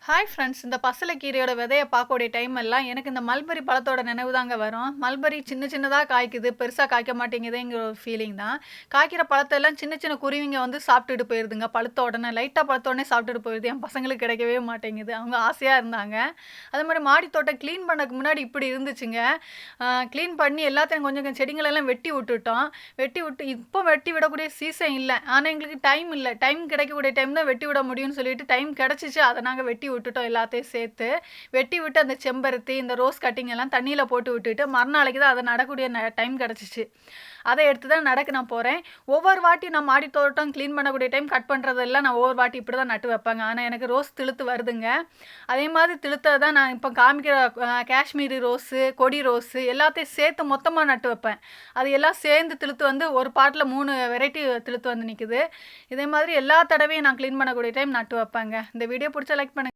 Hi friends, இந்த பசலைக்கீரையோட விதைய பார்க்கக்கூடிய டைம் எல்லாம் எனக்கு இந்த மல்பரி பழத்தோட நினைவு தாங்க வரும். மல்பரி சின்ன சின்னதாக காய்க்குது, பெருசாக காய்க்க மாட்டேங்குதுங்கிற ஒரு ஃபீலிங் தான். காய்க்கிற பழத்தெல்லாம் சின்ன சின்ன குருவிங்க வந்து சாப்பிட்டுட்டு போயிருதுங்க. பழுத்த உடனே லைட்டாக பழுத்த உடனே சாப்பிட்டுட்டு போயிருது. என் பசங்களுக்கு கிடைக்கவே மாட்டேங்குது. அவங்க ஆசையாக இருந்தாங்க. அதே மாதிரி மாடி தோட்டம் க்ளீன் பண்ணக்கு முன்னாடி இப்படி இருந்துச்சுங்க. க்ளீன் பண்ணி எல்லாத்தையும் கொஞ்சம் கொஞ்சம் செடிங்களெல்லாம் வெட்டி விட்டுட்டோம். வெட்டி விட்டு இப்போ வெட்டி விடக்கூடிய சீசன் இல்லை. ஆனால் எங்களுக்கு டைம் இல்லை. டைம் கிடைக்கக்கூடிய டைம் தான் வெட்டி விட முடியும்னு சொல்லிட்டு டைம் கிடச்சிச்சு. அதை நாங்கள் வெட்டி விட்டுட்டோம் எல்லாத்தையும் சேர்த்து. வெட்டி விட்டு அந்த செம்பருத்தி, இந்த ரோஸ் கட்டிங் எல்லாம் தண்ணியில் போட்டு விட்டுட்டு மறுநாளைக்கு தான் அதை நடக்கூடிய டைம் கிடச்சிச்சு. அதை எடுத்து தான் நடக்க நான் போகிறேன். ஒவ்வொரு வாட்டி நான் மாடி தோட்டம் க்ளீன் பண்ணக்கூடிய டைம் கட் பண்ணுறதெல்லாம் நான் ஒவ்வொரு வாட்டி இப்படி தான் நட்டு வைப்பேங்க. ஆனால் எனக்கு ரோஸ் திழுத்து வருதுங்க. அதே மாதிரி திழுத்தை தான் நான் இப்போ காமிக்கிற காஷ்மீரி ரோஸு, கொடி ரோஸு எல்லாத்தையும் சேர்த்து மொத்தமாக நட்டு வைப்பேன். அது எல்லாம் சேர்ந்து திழுத்து வந்து ஒரு பாட்டில் 3 வெரைட்டி திழுத்து வந்து நிற்குது. இதே மாதிரி எல்லா தடவையும் நான் க்ளீன் பண்ணக்கூடிய டைம் நட்டு வைப்பேங்க. இந்த வீடியோ பிடிச்சா லைக் பண்ணுங்கள்.